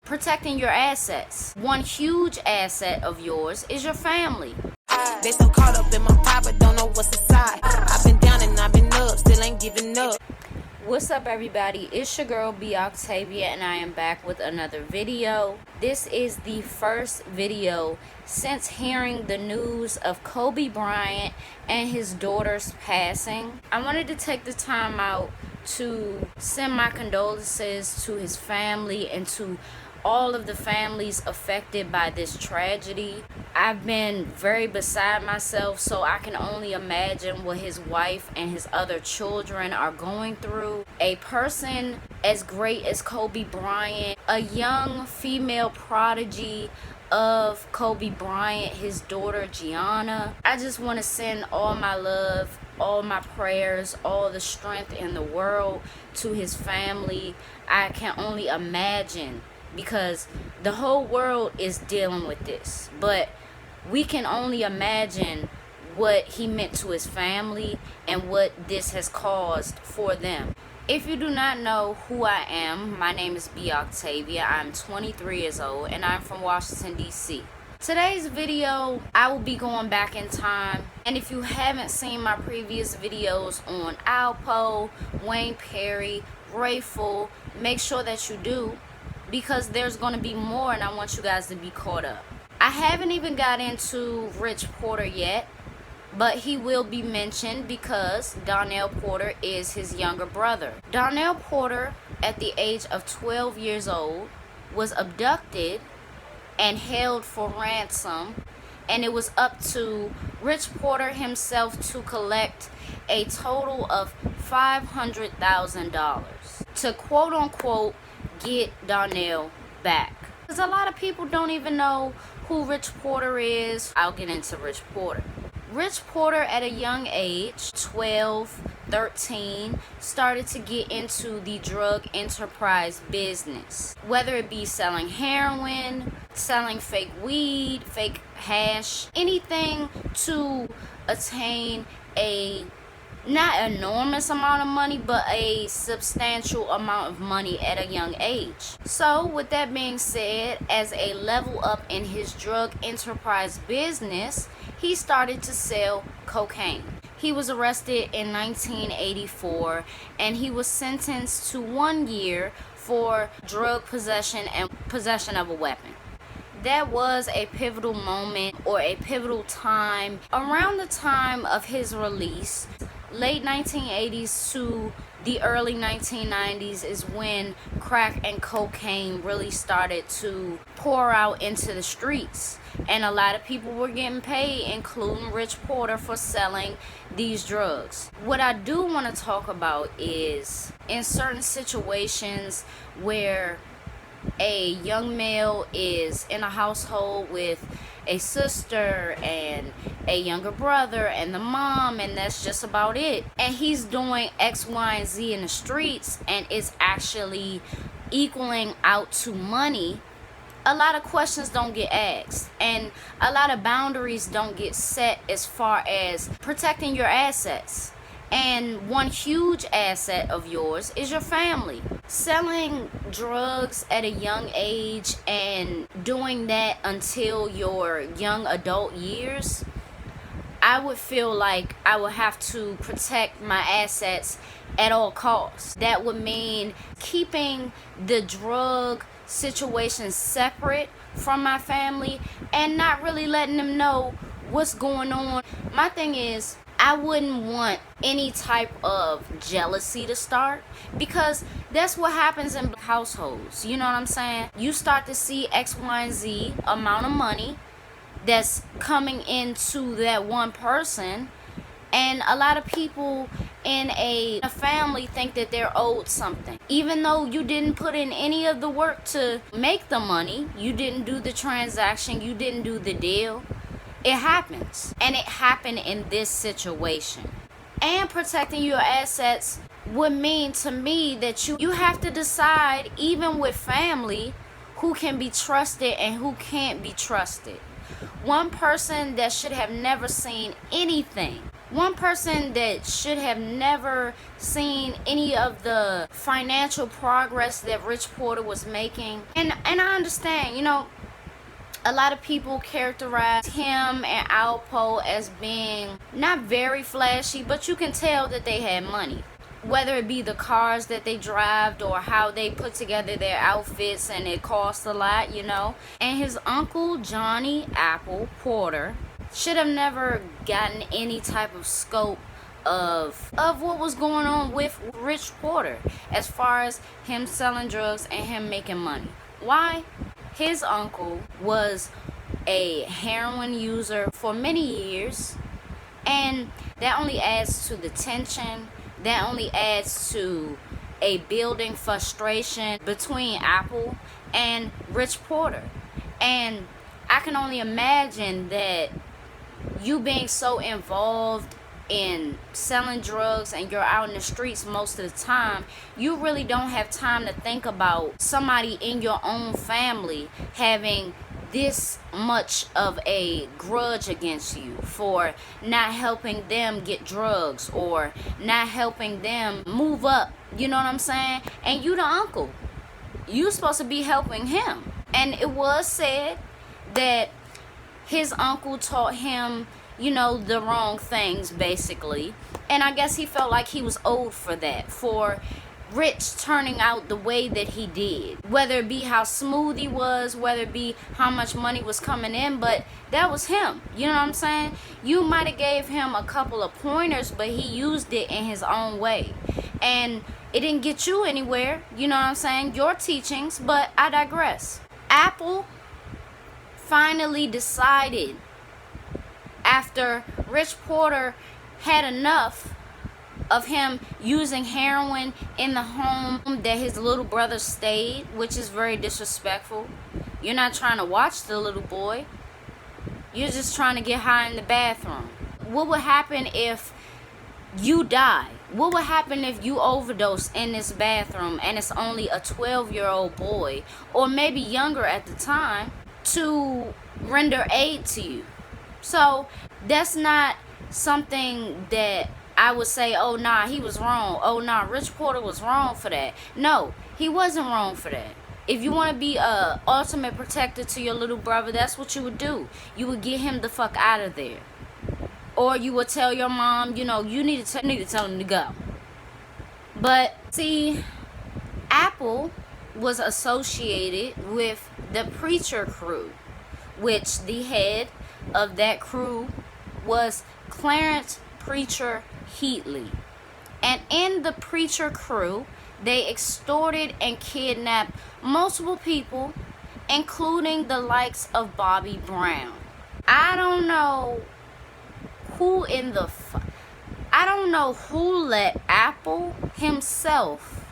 protecting your assets. One huge asset of yours is your family. They so caught up in my pride, but don't know what's inside. I've been down and I've been up, still ain't giving up. What's up, everybody? It's your girl B Octavia, and I am back with another video. This is the first video since hearing the news of Kobe Bryant and his daughter's passing. I wanted to take the time out to send my condolences to his family and to all of the families affected by this tragedy. I've been very beside myself, so I can only imagine what his wife and his other children are going through. A person as great as Kobe Bryant, a young female prodigy of Kobe Bryant, his daughter Gianna. I just want to send all my love, all my prayers, all the strength in the world to his family. I can only imagine, because the whole world is dealing with this, but we can only imagine what he meant to his family and what this has caused for them. If you do not know who I am, my name is B Octavia. I'm 23 years old and I'm from Washington, D.C. Today's video, I will be going back in time, and if you haven't seen my previous videos on Alpo, Wayne Perry, Rayful, make sure that you do, because there's going to be more and I want you guys to be caught up. I haven't even got into Rich Porter yet, but he will be mentioned because Donnell Porter is his younger brother. Donnell Porter, at the age of 12 years old, was abducted and held for ransom, and it was up to Rich Porter himself to collect a total of $500,000 to quote unquote get Donnell back. Because a lot of people don't even know who Rich Porter is. I'll get into Rich Porter. Rich Porter, at a young age, 12, 13, started to get into the drug enterprise business. Whether it be selling heroin, selling fake weed, fake hash, anything to attain a not enormous amount of money, but a substantial amount of money at a young age. So with that being said, as a level up in his drug enterprise business, he started to sell cocaine. He was arrested in 1984 and he was sentenced to 1 year for drug possession and possession of a weapon. That was a pivotal moment, or a pivotal time, around the time of his release. Late 1980s to the early 1990s is when crack and cocaine really started to pour out into the streets, and a lot of people were getting paid, including Rich Porter, for selling these drugs. What I do want to talk about is in certain situations where a young male is in a household with a sister and a younger brother and the mom, and that's just about it, and he's doing X, Y, and Z in the streets, and it's actually equaling out to money. A lot of questions don't get asked, and a lot of boundaries don't get set as far as protecting your assets. And one huge asset of yours is your family. Selling drugs at a young age and doing that until your young adult years, I would feel like I would have to protect my assets at all costs. That would mean keeping the drug situation separate from my family and not really letting them know what's going on. My thing is, I wouldn't want any type of jealousy to start, because that's what happens in households. You know what I'm saying? You start to see X, Y, and Z amount of money that's coming into that one person, and a lot of people in a family think that they're owed something. Even though you didn't put in any of the work to make the money, you didn't do the transaction, you didn't do the deal. It happens, and it happened in this situation. And protecting your assets would mean to me that you have to decide, even with family, who can be trusted and who can't be trusted. One person that should have never seen anything One person that should have never seen any of the financial progress that Rich Porter was making. And I understand, you know, a lot of people characterize him and Alpo as being not very flashy, but you can tell that they had money. Whether it be the cars that they drive or how they put together their outfits, and it costs a lot, you know. And his uncle, Johnny Apple Porter, should have never gotten any type of scope of what was going on with Rich Porter as far as him selling drugs and him making money. Why? His uncle was a heroin user for many years, and that only adds to the tension. That only adds to a building frustration between Apple and Rich Porter. And I can only imagine that you being so involved in selling drugs and you're out in the streets most of the time, you really don't have time to think about somebody in your own family having this much of a grudge against you for not helping them get drugs or not helping them move up. You know what I'm saying? And you the uncle. You supposed to be helping him. And it was said that his uncle taught him, you know, the wrong things, basically. And I guess he felt like he was owed for that, for Rich turning out the way that he did. Whether it be how smooth he was, whether it be how much money was coming in, but that was him. You know what I'm saying? You might have gave him a couple of pointers, but he used it in his own way. And it didn't get you anywhere, you know what I'm saying? Your teachings, but I digress. Apple finally decided, after Rich Porter had enough of him using heroin in the home that his little brother stayed, which is very disrespectful. You're not trying to watch the little boy. You're just trying to get high in the bathroom. What would happen if you die? What would happen if you overdose in this bathroom and it's only a 12-year-old boy, or maybe younger at the time, to render aid to you? So that's not something that I would say, oh nah, he was wrong. Oh nah, Rich Porter was wrong for that. No, he wasn't wrong for that. If you want to be a ultimate protector to your little brother, that's what you would do. You would get him the fuck out of there. Or you would tell your mom, you know, you need to tell him to go. But see, Apple was associated with the Preacher Crew, which the head of that crew was Clarence Preacher Heatley. And in the Preacher Crew, they extorted and kidnapped multiple people, including the likes of Bobby Brown. I don't know who let Apple himself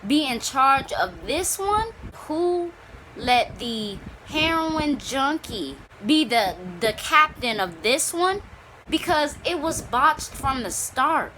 be in charge of this one. Who let the heroin junkie be the captain of this one? Because it was botched from the start.